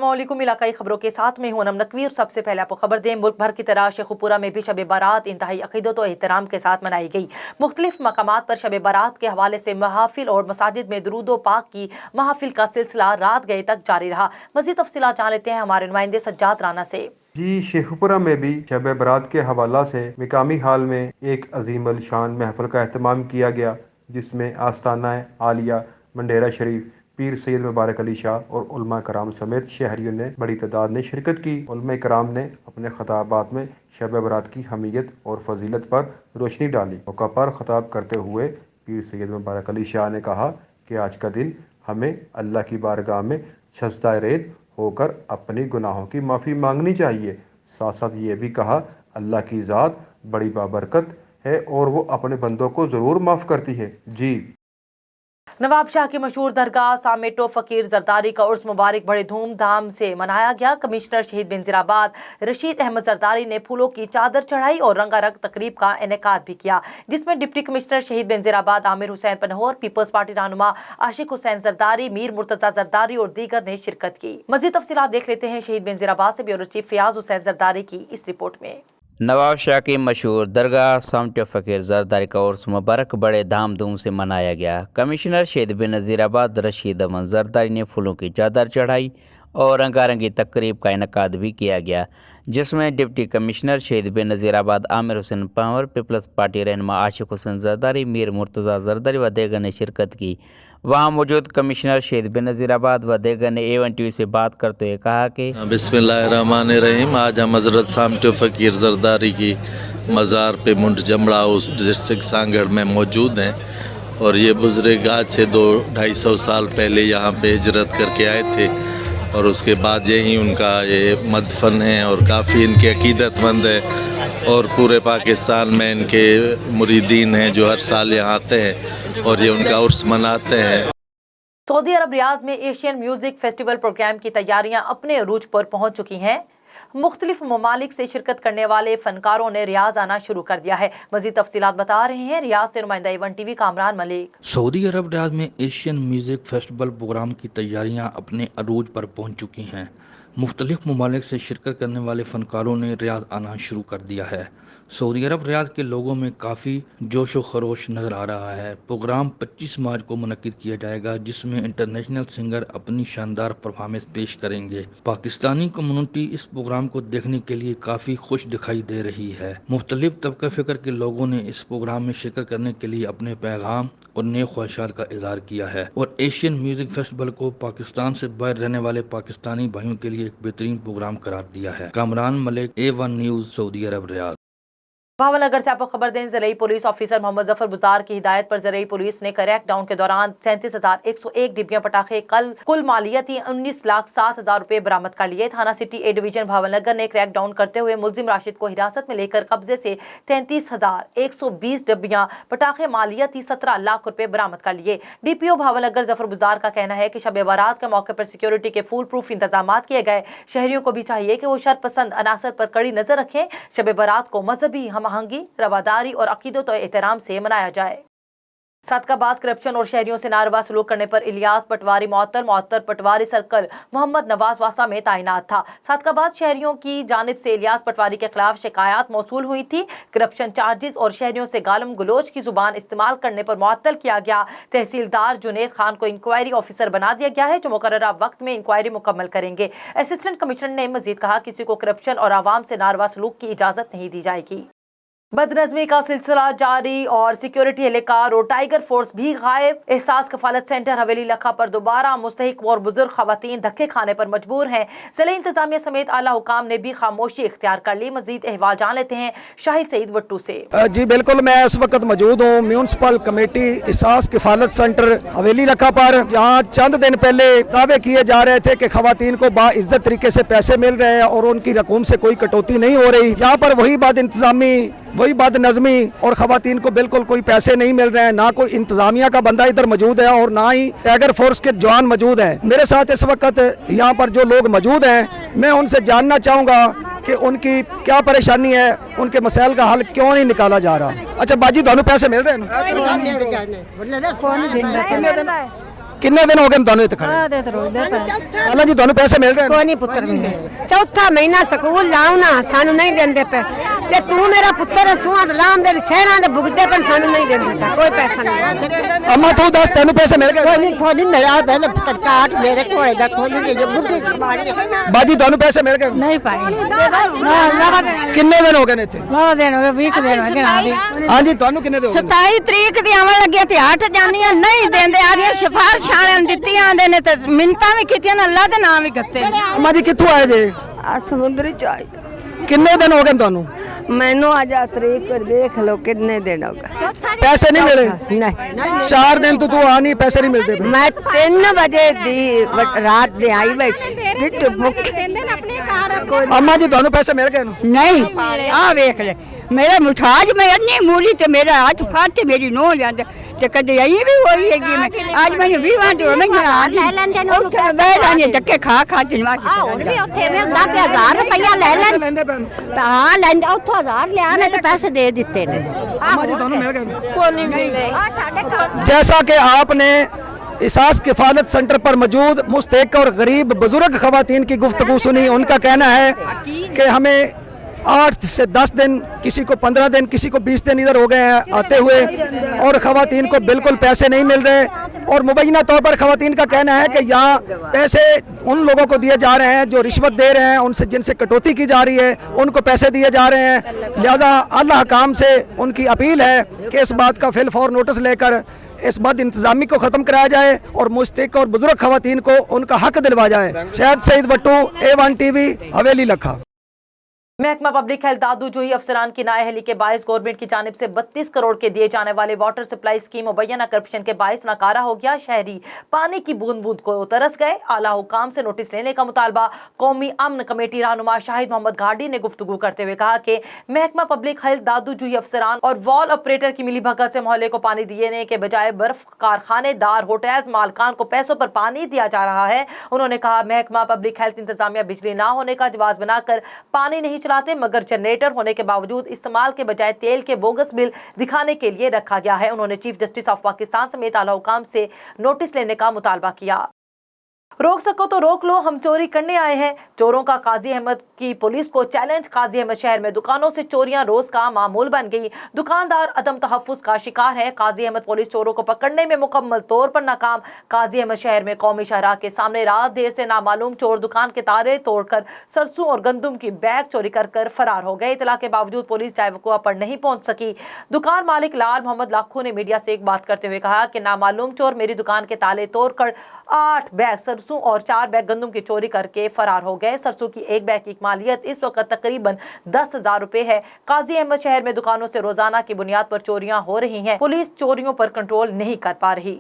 अस्सलामुअलैकुम। इलाकाई खबरों के साथ में हूं नकवी। सबसे पहले आपको खबर दें, मुल्क भर की तरह शेखुपुरा में भी शब बारात इंतहाई अकीदत और एहतराम के साथ मनाई गई। मुख्तलिफ मकामात पर शब बारात के हवाले से महाफिल और मसाजिद में दुरूदो पाक की महाफिल का सिलसिला रात गए तक जारी रहा। मज़ीद तफसीलात जान लेते हैं हमारे नुमाइंदे सज्जाद राना से। जी, शेखुपुरा में भी शब बारात के हवाला से मकामी हाल में एक अजीम अल शान महफिल का एहतमाम किया गया, जिसमें आस्ताना आलिया मंडेरा शरीफ पीर सैयद मुबारक अली शाह और उलमा कराम समेत शहरियों ने बड़ी तादाद ने शिरकत की। उलमा कराम ने अपने खताबात में शब बारात की अहमियत और फजीलत पर रोशनी डाली। मौका पर खताब करते हुए पीर सैयद मुबारक अली शाह ने कहा कि आज का दिन हमें अल्लाह की बारगाह में सजदा रेत होकर अपनी गुनाहों की माफ़ी मांगनी चाहिए। साथ साथ ये भी कहा अल्लाह की ज़ात बड़ी बाबरकत है और वो अपने बंदों को ज़रूर माफ़ करती है। जी, नवाब शाह की मशहूर दरगाह सामेटो फकीर जरदारी का उर्स मुबारक बड़े धूमधाम से मनाया गया। कमिश्नर शहीद बेनजीराबाद रशीद अहमद जरदारी ने फूलों की चादर चढ़ाई और रंगारंग तकरीब का इनेकाद भी किया, जिसमें डिप्टी कमिश्नर शहीद बेनजीराबाद आमिर हुसैन पनहोर, पीपल्स पार्टी रहनुमा आशिक हुसैन जरदारी, मीर मुर्तजा जरदारी और दीगर ने शिरकत की। मजीद तफसीलात देख लेते हैं शहीद बेनजीराबाद से ब्यूरो चीफ फयाज हुसैन जरदारी की इस रिपोर्ट में। नवाब शाह की मशहूर दरगाह सामटो फ़कीर जरदारी का उर्स मुबारक बड़े धामधूम से मनाया गया। कमिश्नर शहीद बेनज़ीराबाद रशीद अहमद जरदारी ने फूलों की चादर चढ़ाई और रंगारंगी तकरीब का इनेकाद भी किया गया, जिसमें डिप्टी कमिश्नर शहीद बेनज़ीराबाद आमिर हुसैन पनहोर, पीपल्स पार्टी रहनुमा आशिक हुसैन जरदारी, मीर मुर्तज़ा जरदारी व दीगर ने शिरकत की। वहाँ मौजूद कमिश्नर शहीद बेनज़ीराबाद व दीगर ने A1 TV से बात करते हुए कहा कि बिस्मिल्लाहिर्रहमानिर्रहीम। आज हम हज़रत सामटो फ़कीर जरदारी की मज़ार पे मुंड जमड़ा हाउस डिस्ट्रिक्ट सांगड़ में मौजूद हैं और ये बुज़ुर्ग आज से 200-250 साल पहले यहाँ पे हिजरत करके आए थे और उसके बाद यही उनका ये मदफन है और काफ़ी इनके अकीदतमंद है और पूरे पाकिस्तान में इनके मुरीदीन हैं जो हर साल यहाँ आते हैं और ये उनका उर्स मनाते हैं। सऊदी अरब रियाज में एशियन म्यूजिक फेस्टिवल प्रोग्राम की तैयारियां अपने अरूज पर पहुंच चुकी हैं। मुख्तलिफ ममालिक से शिरकत करने वाले फनकारों ने रियाज आना शुरू कर दिया है। मजीद तफसीलात बता रहे हैं रियाज से नुमाइंदा A1 TV कामरान मलिक। सऊदी अरब रियाज में एशियन म्यूजिक फेस्टिवल प्रोग्राम की तैयारियां अपने अरूज पर पहुंच चुकी हैं। मुख्तलिफ ममालिक से शिरकत करने वाले फनकारों ने रियाज आना शुरू कर दिया है। सऊदी अरब रियाज के लोगों में काफ़ी जोश व खरोश नज़र आ रहा है। प्रोग्राम 25 मार्च को मुनक्किद किया जाएगा, जिसमें इंटरनेशनल सिंगर अपनी शानदार परफॉर्मेंस पेश करेंगे। पाकिस्तानी कम्युनिटी इस प्रोग्राम को देखने के लिए काफ़ी खुश दिखाई दे रही है। मुख्तलिफ तबका फ़िक्र के लोगों ने इस प्रोग्राम में शिरकत करने के लिए अपने पैगाम और नए ख्वाहिशात का इज़हार किया है और एशियन म्यूजिक फेस्टिवल को पाकिस्तान से बाहर रहने वाले पाकिस्तानी भाइयों के लिए एक बेहतरीन प्रोग्राम करार दिया है। कामरान मलिक, A1 न्यूज़, सऊदी अरब रियाद। भावनगर से आपको खबर दें, ज़िले पुलिस ऑफिसर मोहम्मद जफर बुज़दार की हिदायत पर ज़िले पुलिस ने क्रैक डाउन के दौरान 37,101 डिब्बियां पटाखे कुल मालियती 19,07,000 रुपए बरामद कर लिए। थाना सिटी A डिवीजन भावनगर ने क्रैक डाउन करते हुए मुलजिम राशिद को हिरासत में लेकर कब्जे से 33,120 डिब्बियां पटाखे मालियती 17 लाख रुपए बरामद कर लिए। DPO भावनगर जफर बुज़दार का कहना है कि शब बारात के मौके पर सिक्योरिटी के फुल प्रूफ इंतजाम किए गए। शहरियों को भी चाहिए कि वो शरपसंद अनासर पर कड़ी नजर रखें। शब बारात को मजहबी हमआहंगी, रवादारी और अकीदत और एहतराम से मनाया जाए। सादकाबाद करप्शन और शहरियों से नारवा सलूक करने पर इलियास पटवारी मुअत्तर पटवारी सर्कल मोहम्मद नवाज वासा में तैनात था। सादकाबाद शहरियों की जानिब से इलियास पटवारी के खिलाफ शिकायत मौसूल हुई थी। करप्शन चार्जेस और शहरियों से गालम गलोच की जुबान इस्तेमाल करने पर मुअत्तल किया गया। तहसीलदार जुनेद खान को इंक्वायरी ऑफिसर बना दिया गया है, जो मुकर्ररा वक्त में इंक्वायरी मुकम्मल करेंगे। असिस्टेंट कमिश्नर ने मजीद कहा, किसी को करप्शन और आवाम से नारवा सलूक की इजाजत नहीं दी जाएगी। बदनज़मी का सिलसिला जारी और सिक्योरिटी एहलकार और टाइगर फोर्स भी गायब। एहसास कफालत सेंटर हवेली लखा पर दोबारा मुस्तहिक और बुजुर्ग खवातीन धक्के खाने पर मजबूर हैं। जिले इंतजामिया समेत आला हुकाम ने भी खामोशी इख्तियार कर ली। मजीद अहवाल जान लेते हैं शाहिद सईद वट्टू से। जी बिल्कुल, मैं इस वक्त मौजूद हूँ म्यूनसिपल कमेटी एहसास कफालत सेंटर हवेली लखा पर, जहाँ चंद दिन पहले दावे किए जा रहे थे कि खवातीन को बाइज्जत तरीके से पैसे मिल रहे हैं और उनकी रकूम से कोई कटौती नहीं हो रही। यहाँ पर वही बात इंतजामी, वही बदनज़मी और खवातीन को बिल्कुल कोई पैसे नहीं मिल रहे हैं। ना कोई इंतजामिया का बंदा इधर मौजूद है और ना ही टाइगर फोर्स के जवान मौजूद हैं। मेरे साथ इस वक्त यहाँ पर जो लोग मौजूद हैं, मैं उनसे जानना चाहूँगा कि उनकी क्या परेशानी है, उनके मसाइल का हल क्यों नहीं निकाला जा रहा। अच्छा बाजी, दोनों पैसे मिल रहे हैं? ਕਿੰਨੇ ਦਿਨ ਹੋ ਗਏ ਤੁਹਾਨੂੰ ਇੱਥੇ ਖੜੇ ਦੇ ਤੇ ਰੋਜ਼ ਦੇ ਪਏ ਅੱਲਾ ਜੀ ਤੁਹਾਨੂੰ ਪੈਸੇ ਮਿਲ ਰਹੇ ਨੇ ਕੋਈ ਨਹੀਂ ਪੁੱਤਰ ਮਿਲੇ ਚੌਥਾ ਮਹੀਨਾ ਸਕੂਲ ਲਾਉਣਾ ਸਾਨੂੰ ਨਹੀਂ ਦਿੰਦੇ ਪਏ ਤੇ ਤੂੰ ਮੇਰਾ ਪੁੱਤਰ ਸੂਹਾਂ ਦੇ ਲਾਮ ਦੇ ਸ਼ਹਿਰਾਂ ਦੇ ਭੁਗਦੇ ਪਰ ਸਾਨੂੰ ਨਹੀਂ ਦਿੰਦੇ ਕੋਈ ਪੈਸਾ ਨਹੀਂ ਅੰਮਾ ਤੂੰ ਦੱਸ ਤੈਨੂੰ ਪੈਸੇ ਮਿਲ ਗਏ ਕੋਈ ਨਹੀਂ ਥੋੜੀ ਮਿਲਿਆ ਪਹਿਲੇ ਪੁੱਤਰ ਕਾਟ ਮੇਰੇ ਕੋਲ ਦਾ ਕੋਈ ਨਹੀਂ ਜੋ ਬੁੱਢੀ ਸਮਾੜੀ ਬਾਜੀ ਤੁਹਾਨੂੰ ਪੈਸੇ ਮਿਲ ਗਏ ਨਹੀਂ ਪਾਈ ਨਾ ਕਿੰਨੇ ਦਿਨ ਹੋ ਗਏ ਨੇ ਇੱਥੇ ਨਾ ਦਿਨ ਹੋ ਗਏ 20 ਦਿਨ ਹੋ ਗਏ ਨਾ ਹਾਂਜੀ ਤੁਹਾਨੂੰ ਕਿੰਨੇ ਦਿਨ ਹੋ ਗਏ 27 ਤਰੀਕ ਦੀ ਆਉਣ ਲੱਗੇ ਤੇ 8 ਜਾਨੀਆਂ ਨਹੀਂ ਦਿੰਦੇ ਆ ਰਹੀਆਂ ਸਿਫਾਰਿਸ਼ਾਂ ਦਿੱਤੀਆਂ ਆਂਦੇ ਨੇ ਤੇ ਮਿੰਤਾਂ ਵੀ ਕੀਤੀਆਂ ਨੇ ਅੱਲਾ ਦੇ ਨਾਮ ਵੀ ਗੱਤੇ ਅੰਮਾ ਜੀ ਕਿੱਥੋਂ ਆਏ ਜੇ ਆ ਸਮੁੰਦਰੀ ਚਾਈ ਕਿੰਨੇ ਦਿਨ ਹੋ ਗਏ ਤੁਹਾਨੂੰ ਮੈਨੂੰ ਅੱਜ ਤਰੀਕ ਦੇਖ ਲਓ ਕਿੰਨੇ ਦਿਨ ਹੋ ਗਏ ਪੈਸੇ ਨਹੀਂ ਮਿਲੇ ਨਹੀਂ 4 ਦਿਨ ਤੋਂ ਤੂੰ ਆ ਨਹੀਂ ਪੈਸੇ ਨਹੀਂ ਮਿਲਦੇ ਪਏ। ਮੈਂ 3 ਵਜੇ ਦੀ ਰਾਤ ਦੇ ਆਈ ਬੈਠੀ ਢਿੱਡ ਭੁੱਖ ਅੰਮਾ ਜੀ ਤੁਹਾਨੂੰ ਪੈਸੇ ਮਿਲ ਗਏ ਨੇ ਨਹੀਂ ਆ ਵੇਖ ਲੈ ਮੇਰਾ ਮੁਠਾਜ ਮੈਂ ਅੰਨੀ ਮੂਲੀ ਤੇ ਮੇਰਾ ਹੱਥ ਫਾਟ ਤੇ ਮੇਰੀ ਨੋਹ ਲਿਆਂਦੇ ਤੇ ਕਦੇ ਆਈ ਵੀ ਹੋਈ ਹੈਗੀ ਮੈਂ ਅੱਜ ਮੈਨੂੰ 20 ਵਾਰ ਹੋ ਮੈਂ ਅੱਜ ਲੈ ਲੈਂਦੇ ਨੇ ਉੱਥੇ ਬਹਿ ਜਾਣੇ ਧੱਕੇ ਖਾ ਖਾ ਜਨਵਾ ਹੁਣ ਵੀ ਉੱਥੇ ਮੈਂ 10,000 ਰੁਪਇਆ ਲੈ ਲੈਂਦੇ ਪੈਣ ਹਾਂ ਲੈਂਦੇ ਉੱਥੋਂ 1000 ਲਿਆ ਨੇ ਤੇ ਪੈਸੇ ਦੇ ਦਿੱਤੇ ਨੇ ਅੰਮਾ ਜੀ ਤੁਹਾਨੂੰ ਮਿਲ ਗਏ ਕੋਈ ਨਹੀਂ ਮਿਲੇ ਆ ਸਾਡੇ ਕੋਲ जैसा कि आपने एहसास किफ़ालत सेंटर पर मौजूद मुस्तहिक और गरीब बुजुर्ग ख़वातीन की गुफ्तगू सुनी। उनका कहना है कि हमें 8 से 10 दिन, किसी को 15 दिन, किसी को 20 दिन इधर हो गए हैं आते हुए और ख़वातीन को बिल्कुल पैसे नहीं मिल रहे। और मुबैना तौर पर ख़वातीन का कहना है कि यहाँ पैसे उन लोगों को दिए जा रहे हैं जो रिश्वत दे रहे हैं, उनसे जिनसे कटौती की जा रही है उनको पैसे दिए जा रहे हैं। लिहाजा अल्लाह काम से उनकी अपील है कि इस बात का फिल फौर नोटिस लेकर इस बद इंतजामी को ख़त्म कराया जाए और मुस्तहिक और बुजुर्ग ख़वातीन को उनका हक दिलवाया जाए। शहद सईद भट्टू, A1 TV, हवेली लखा। महकमा पब्लिक हेल्थ दादू जोही अफसरान की नाअहली के बायस गवर्नमेंट की जानिब से 32 करोड़ के दिए जाने वाले वाटर सप्लाई स्कीम मुबैना करप्शन के बायस नाकारा हो गया। शहरी पानी की बूंद बूंद को तरस गए। आला हुकाम से नोटिस लेने का मुतालबा कौमी अमन कमेटी रहनुमा शाहिद मोहम्मद घाडी ने गुफ्तगू करते हुए कहा कि महकमा पब्लिक हेल्थ दादू जोही अफसरान और वॉल ऑपरेटर की मिली भगत से मोहल्ले को पानी दिए के बजाय बर्फ कारखानेदार होटल्स मालकान को पैसों पर पानी दिया जा रहा है। उन्होंने कहा महकमा पब्लिक हेल्थ इंतजामिया बिजली ना होने का जवाब बनाकर पानी नहीं चलाते, मगर जनरेटर होने के बावजूद इस्तेमाल के बजाय तेल के बोगस बिल दिखाने के लिए रखा गया है। उन्होंने चीफ जस्टिस ऑफ पाकिस्तान समेत आला हुकाम से नोटिस लेने का मुतालबा किया। रोक सको तो रोक लो, हम चोरी करने आए हैं। चोरों का काजी अहमद की पुलिस को चैलेंज। काजी अहमद शहर में दुकानों से चोरियां रोज का मामूल बन गई। दुकानदार अदम तहफ्फुज का शिकार है। काजी अहमद पुलिस चोरों को पकड़ने में मुकम्मल तौर पर नाकाम। काजी अहमद शहर में कौमी शाहराह के सामने रात देर से नामालूम चोर दुकान के तारे तोड़कर सरसों और गंदुम की बैग चोरी कर फरार हो गए। इतला के बावजूद पुलिस चाय वकुआ पर नहीं पहुंच सकी। दुकान मालिक लाल मोहम्मद लाखू ने मीडिया से एक बात करते हुए कहा कि नामालूम चोर मेरी दुकान के ताले तोड़कर 8 बैग सरसों और 4 बैग गंदुम की चोरी करके फरार हो गए। सरसों की एक बैग की मालियत इस वक्त तकरीबन 10,000 रुपए है। काजी अहमद शहर में दुकानों से रोजाना की बुनियाद पर चोरियां हो रही हैं। पुलिस चोरियों पर कंट्रोल नहीं कर पा रही।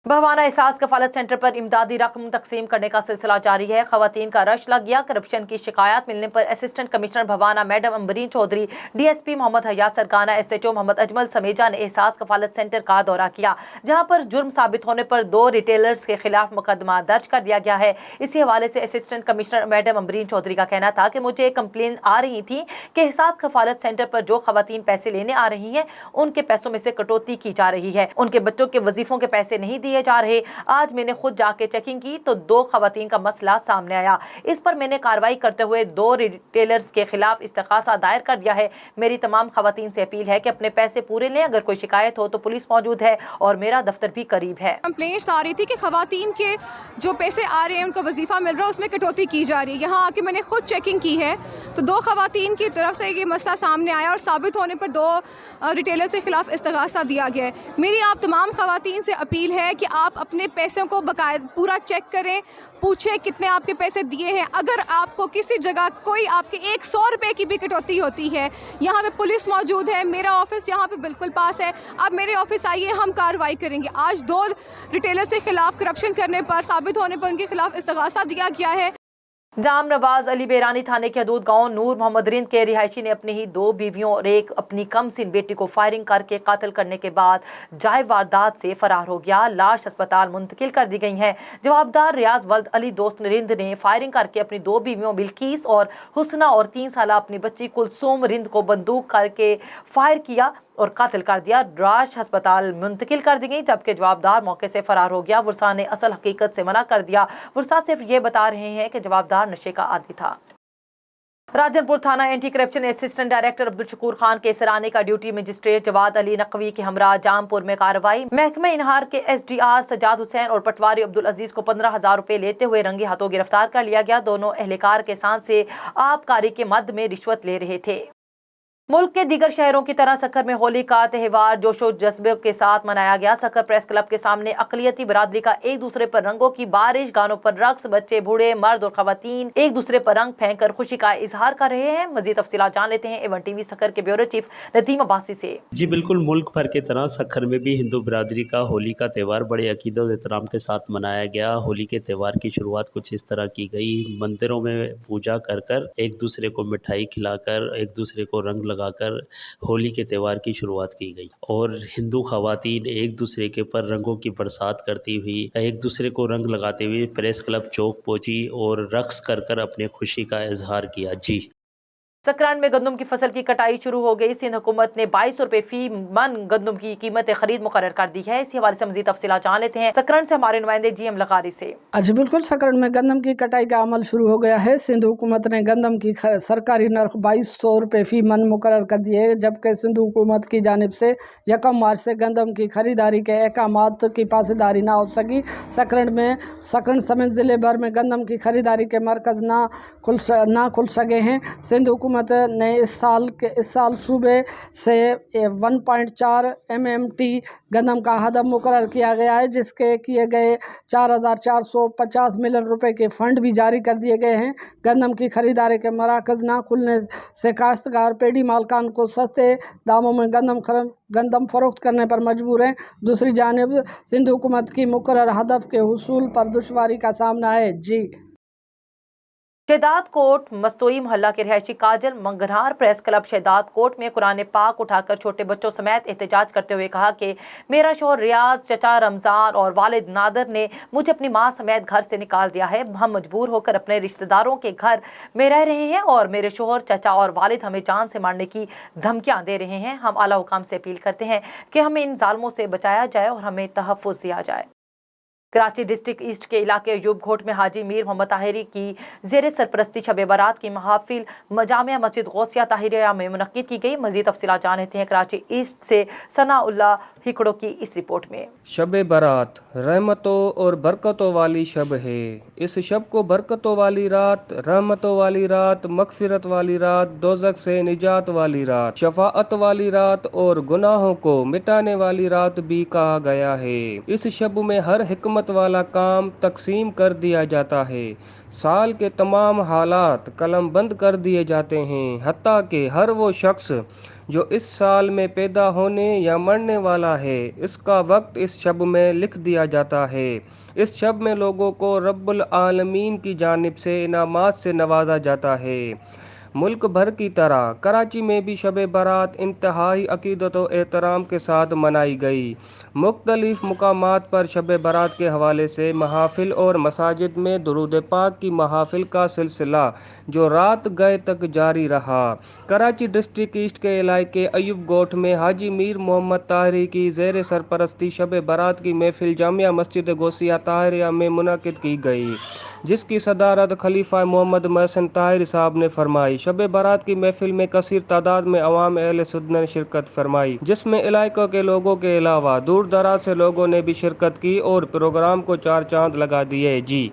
बहवाना एहसास कफालत सेंटर पर इमदादी रकम तकसीम करने का सिलसिला जारी है। खवातीन का रश लग गया। करप्शन की शिकायत मिलने पर assistant commissioner Bhawana madam Ambreen Chaudhry, DSP Mohammad Hayat Sarkana, SHO Mohammad Ajmal Sameja ने एहसास कफालत सेंटर का दौरा किया, जहां पर जुर्म साबित होने पर 2 रिटेलर्स के खिलाफ मुकदमा दर्ज कर दिया गया है। इसी हवाले से assistant commissioner madam Ambreen Chaudhary का कहना था कि मुझे कंप्लेन आ रही थी कि एहसास कफालत सेंटर पर जो खवातीन पैसे लेने आ रही हैं उनके पैसों में से कटौती की जा रही है, उनके बच्चों के वजीफों के पैसे नहीं दिए जा रहे। आज मैंने खुद जाके चेकिंग की तो 2 खवातीन का मसला सामने आया। इस पर मैंने कार्रवाई करते हुए 2 रिटेलर्स के खिलाफ इस्तिगासा दायर कर दिया है। मेरी तमाम खवातीन से अपील है कि अपने पैसे पूरे लें। अगर कोई शिकायत हो तो पुलिस मौजूद है और मेरा दफ्तर भी करीब है। कंप्लेंट्स आ रही थी कि खवातीन के जो पैसे आ रहे हैं उनका वजीफा मिल रहा है उसमें कटौती की जा रही है। यहाँ आके मैंने खुद चेकिंग की है तो 2 खवातीन की तरफ से ये मसला सामने आया और साबित होने पर 2 रिटेलर्स के खिलाफ इस्तिगासा दिया गया है। मेरी आप तमाम खवातीन से अपील है कि आप अपने पैसों को बकायदा पूरा चेक करें, पूछें कितने आपके पैसे दिए हैं। अगर आपको किसी जगह कोई आपके 100 रुपये की भी कटौती होती है, यहाँ पे पुलिस मौजूद है, मेरा ऑफिस यहाँ पे बिल्कुल पास है, आप मेरे ऑफिस आइए, हम कार्रवाई करेंगे। आज 2 रिटेलर्स के खिलाफ करप्शन करने पर साबित होने पर उनके खिलाफ इस्तिगासा दिया गया है। जाम नवाज अली बेरानी थाने के हदूद गांव नूर मोहम्मद रिंद के रिहायशी ने अपनी ही 2 बीवियों और एक अपनी कमसिन बेटी को फायरिंग करके कातिल करने के बाद जाए वारदात से फरार हो गया। लाश अस्पताल मुंतकिल कर दी गई है। जवाबदार रियाज वल्द अली दोस्त रिंद ने फायरिंग करके अपनी 2 बीवियों बिल्किस और हुसना और 3 साल अपनी बच्ची कुलसूम रिंद को बंदूक करके फायर किया। और कातिल कर दिया। लाश अस्पताल मुंतकिल कर दी गई, जबकि जवाबदार मौके से फरार हो गया। वुरसा ने असल हकीकत से मना कर दिया। वुरसा सिर्फ ये बता रहे हैं कि जवाबदार नशे का आदी था। राजनपुर थाना anti corruption assistant director Abdul Shakoor Khan के सराने का ड्यूटी मजिस्ट्रेट जवाद अली नकवी के हमरा जामपुर में कार्रवाई। महकमा इनहार के SDR सजाद हुसैन और पटवारी अब्दुल अजीज को 15,000 रुपए लेते हुए रंगे हाथों गिरफ्तार कर लिया गया। दोनों एहलकार के साथ से आबकारी के मद में रिश्वत ले रहे थे। मुल्क के दीगर शहरों की तरह सखर में होली का त्यौहार जोशो जज्बे के साथ मनाया गया। सखर प्रेस क्लब के सामने अकलियती बरादरी का एक दूसरे पर रंगों की बारिश, गानों पर रक्स, बच्चे बूढ़े मर्द और खवातीन एक दूसरे पर रंग फेंक कर खुशी का इजहार कर रहे हैं। मजीद तफसीलात जान लेते हैं A1 TV सखर के ब्यूरो चीफ नदीम अब्बासी से। जी बिल्कुल, मुल्क भर की तरह सखर में भी हिंदू बिरादरी का होली का त्यौहार बड़े अकीदत और एहतराम के साथ मनाया गया। होली के त्यौहार की शुरुआत कुछ इस तरह की गई, मंदिरों में पूजा कर कर एक दूसरे को मिठाई खिलाकर एक दूसरे को रंग लगाकर होली के त्यौहार की शुरुआत की गई और हिंदू खवातीन एक दूसरे के पर रंगों की बरसात करती हुई एक दूसरे को रंग लगाते हुए प्रेस क्लब चौक पहुंची और रक्स कर कर अपने खुशी का इजहार किया। जी सकरान में गंदम की फसल की कटाई शुरू हो गई। सिंध हुकूमत ने 22 रुपए फी मन गंदम की कीमत खरीद मुकर्रर कर दी है। इसी हवाले से मजीद तफसीलात जान लेते हैं सकरान से हमारे नुमाइंदे GM लखारी से। जी बिल्कुल, सकरान में गंदम की कटाई का अमल शुरू हो गया है। सिंध हुकूमत ने गंदम की सरकारी नर्ख 2200 रुपए फी मन मुकर्रर कर दिए है, जबकि सिंध हुकूमत की जानिब से 1 मार्च से गंदम की खरीदारी के अहकामात की पासदारी ना हो सकी। सकरान समेत ज़िले भर में गंदम की खरीदारी के मरकज़ ना खुल सके हैं। सिंध हुकूमत ने इस साल सूबे से 1.4 MMT गंदम का हदफ मुकर्रर किया गया है, जिसके किए गए 4,450 मिलियन रुपए के फंड भी जारी कर दिए गए हैं। गंदम की खरीदारी के मराकज़ ना खुलने से काश्तकार पेड़ी मालकान को सस्ते दामों में गंदम फरोख्त करने पर मजबूर हैं। दूसरी जानिब सिंध हुकूमत की मुकर्रर हदफ के हुसूल पर दुश्वारी का सामना है। जी शहदाद कोट मस्तोई मोहल्ला के रिहायशी काजल मंगनहार प्रेस क्लब शहदाद कोट में कुरान पाक उठाकर छोटे बच्चों समेत एहतजाज करते हुए कहा कि मेरा शोहर रियाज, चचा रमज़ान और वालिद नादर ने मुझे अपनी मां समेत घर से निकाल दिया है। हम मजबूर होकर अपने रिश्तेदारों के घर में रह रहे हैं और मेरे शोहर, चचा और वालिद हमें जान से मारने की धमकियां दे रहे हैं। हम आला हुकाम से अपील करते हैं कि हमें इन जालिमों से बचाया जाए और हमें तहफ़्फ़ुज़ दिया जाए। कराची डिस्ट्रिक्ट ईस्ट के इलाके अयूब घोट में हाजी मीर मोहम्मद ताहिरी की ज़ेर सरपरस्ती शब बारात की महफिल जामिया मस्जिद गौसिया ताहिरिया में मुनक्किद की गई। मज़ीद तफसीलात जान लेते हैं कराची ईस्ट से सनाउल्लाह हिकड़ो की इस रिपोर्ट में। शब बारात रहमतों और बरकतों वाली शब है। इस शब को बरकतों वाली रात, रहमतों वाली रात, मगफिरत वाली रात, दोज़ख से निजात वाली रात, शफाअत वाली रात और गुनाहों को मिटाने वाली रात भी कहा गया है। इस शब में हर हिकमत वाला काम तकसीम कर दिया जाता है। साल के तमाम हालात कलम बंद कर दिए जाते हैं, हत्ता कि हर वो शख्स जो इस साल में पैदा होने या मरने वाला है, इसका वक्त इस शब में लिख दिया जाता है। इस शब में लोगों को रब्बुल आलमीन की जानिब से इनामात से नवाजा जाता है। मुल्क भर की तरह कराची में भी शब बारात इंतहाई अकीदत व एहतराम के साथ मनाई गई। मुख्तलिफ मुकामात पर शब बारात के हवाले से महाफिल और मसाजिद में दुरूद पाक की महाफिल का सिलसिला जो रात गए तक जारी रहा। कराची डिस्ट्रिक्ट ईस्ट के इलाके अयूब गोठ में हाजी मीर मोहम्मद ताहिरी की ज़ेर सरपरस्ती शब बारात की महफिल जामिया मस्जिद गौसिया ताहिरिया में मुनक़िद की गई, जिसकी सदारत खलीफा मोहम्मद महसन ताहिरी साहब ने फरमाई। शब बारात की महफिल में कसीर तादाद में अवाम अहले सुन्नत ने शिरकत फरमाई, जिसमें इलाकों के लोगों के अलावा दूर दराज से लोगों ने भी शिरकत की और प्रोग्राम को 4 चांद लगा दिए। जी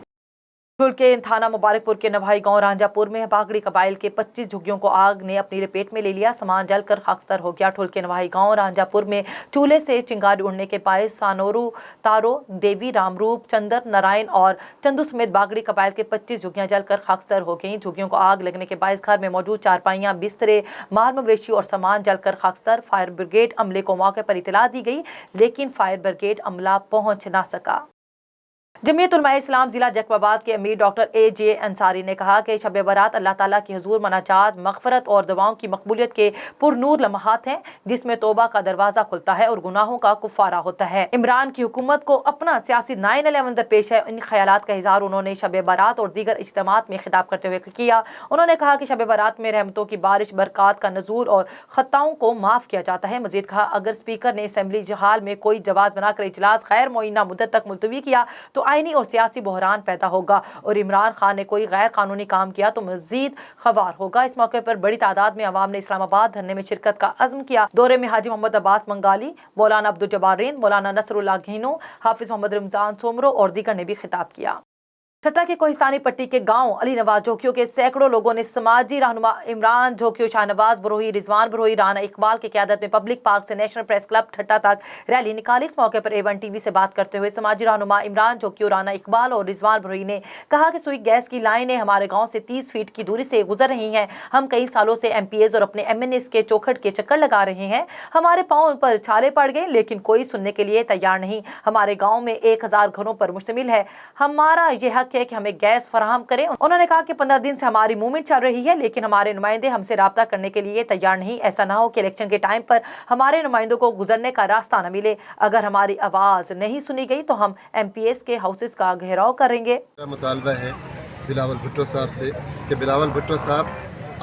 ठुलके थाना मुबारकपुर के नवाई गांव रांझापुर में बागड़ी कबाइल के 25 झुग्गियों को आग ने अपनी लपेट में ले लिया। सामान जलकर खाकसर हो गया। ठुलके नवाई गांव रांझापुर में चूल्हे से चिंगारी उड़ने के बायस सानोरू, तारो, देवी, रामरूप, चंदर, नारायण और चंदू समेत बागड़ी कबाइल के 25 झुग्गियां जलकर खाकसर हो गईं। झुग्गियों को आग लगने के बायस घर में मौजूद चारपाइयां, बिस्तरे, माल मवेशी और सामान जलकर खाकसर। फायर ब्रिगेड अमले को मौके पर इतला दी गई, लेकिन फायर ब्रिगेड अमला पहुंच ना सका। जमीयत उलमाए इस्लाम जिला जैकबाबाद के अमीर डॉक्टर A.J. अंसारी ने कहा कि शब बारात अल्लाह ताला की हुजूर मनाजात, मगफरत और दुआओं की मकबूलियत के पुरनूर लम्हात हैं, जिसमें तौबा का दरवाज़ा खुलता है और गुनाहों का कुफारा होता है। इमरान की हुकूमत को अपना सियासी 9/11 दरपेश है। इन ख्यालात का इजहार उन्होंने शब बारात और दीगर इज्तिमात में खिताब करते हुए किया। उन्होंने कहा कि शब बारात में रहमतों की बारिश, बरक़ात का नज़ूल और खताओं को माफ़ किया जाता है। मज़ीद कहा, अगर स्पीकर ने असम्बली हाल में कोई जवाज़ बनाकर इजलास गैर मुअय्यना मुद्दत तक मुलतवी किया तो आईनी और सियासी बहरान पैदा होगा और इमरान खान ने कोई गैर कानूनी काम किया तो मजीद खवार होगा। इस मौके पर बड़ी तादाद में अवाम ने इस्लामाबाद धरने में शिरकत का अज़्म किया। दौरे में हाजी मोहम्मद अब्बास मंगाली, मौलाना अब्दुल जब्बारीन, मौलाना नसरुल्लाह घीनो, हाफिज मोहम्मद रमजान सोमरो और दीगर ने भी खिताब किया। ठट्टा के कोहिस्तानी पट्टी के गांव अली नवाज झोंकियों के सैकड़ों लोगों ने समाजी रहनुमा इमरान झोंकियों, शाहनवाज बरोही, रिजवान बरोही, राना इकबाल की क़यादत में पब्लिक पार्क से नेशनल प्रेस क्लब ठट्टा तक रैली निकाली। इस मौके पर A1 TV से बात करते हुए समाजी रहनुमा इमरान झोंकियों, राना इकबाल और रिजवान बरोही ने कहा कि सुई गैस की लाइनें हमारे गाँव से 30 फीट की दूरी से गुजर रही हैं। हम कई सालों से MPs और अपने MNAs के चौखट के चक्कर लगा रहे हैं। हमारे पाँव पर छाले पड़ गए लेकिन कोई सुनने के लिए तैयार नहीं। हमारे गाँव में 1000 घरों पर मुश्तमिल है। हमारा ये हक है कि हमें गैस फराहम करें। उन्होंने कहा कि 15 दिन से हमारी मूवमेंट चल रही है लेकिन हमारे नुमाइंदे हमसे राब्ता करने के लिए तैयार नहीं। ऐसा ना हो कि इलेक्शन के टाइम पर हमारे नुमाइंदों को गुजरने का रास्ता न मिले। अगर हमारी आवाज़ नहीं सुनी गई तो हम MPs के हाउसेस का घेराव करेंगे। मुतालबा है बिलावल भुट्टो साहब से कि बिलावल भुट्टो साहब,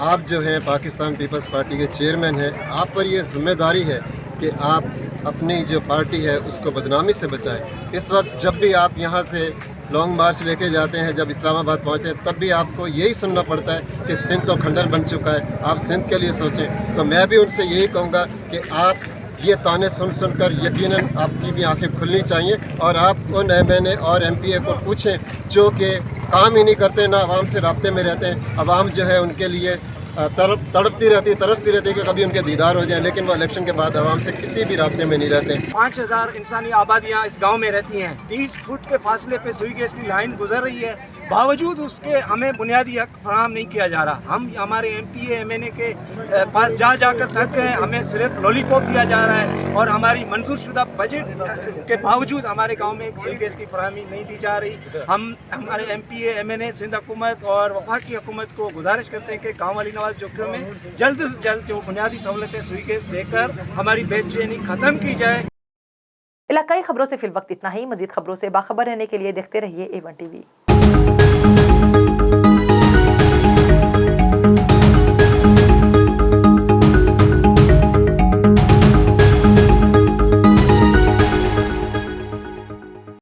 आप जो हैं पाकिस्तान पीपल्स पार्टी के चेयरमैन हैं, आप पर यह जिम्मेदारी है कि आप अपनी जो पार्टी है उसको बदनामी से बचाएं। इस वक्त जब भी आप यहाँ से लॉन्ग मार्च लेके जाते हैं, जब इस्लामाबाद पहुँचते हैं, तब भी आपको यही सुनना पड़ता है कि सिंध तो खंडर बन चुका है, आप सिंध के लिए सोचें। तो मैं भी उनसे यही कहूँगा कि आप ये ताने सुन कर यकीनन आपकी भी आंखें खुलनी चाहिए और आप उन MNA और MPA को पूछें जो कि काम ही नहीं करते, ना आवाम से राब्ते में रहते हैं। आवाम जो है उनके लिए तड़पती रहती, तरसती रहती है कि कभी उनके दीदार हो जाए, लेकिन वो इलेक्शन के बाद आवाम से किसी भी रास्ते में नहीं रहते। 5000 इंसानी आबादियाँ इस गांव में रहती हैं। 30 फुट के फासले पे सुई गैस की लाइन गुजर रही है, बावजूद उसके हमें बुनियादी हक फराहम नहीं किया जा रहा। हम हमारे MPA MNA के पास जाकर थक गए, हमें सिर्फ लॉलीपॉप दिया जा रहा है और हमारी मंजूर शुदा बजट के बावजूद हमारे गांव में सुई गैस की फराहमी नहीं दी जा रही। हम हमारे MPA MNA सिंध हुकूमत और वफाकी हुकूमत को गुजारिश करते हैं कि गाँव वाली नवाज झोंकियों में जल्द से जल्द जो बुनियादी सहूलतें सुई गैस देकर हमारी बेचैनी ख़त्म की जाए। इलाकाई खबरों से फिल वक्त इतना ही। मजीद खबरों से बाखबर रहने के लिए देखते रहिए A1 TV।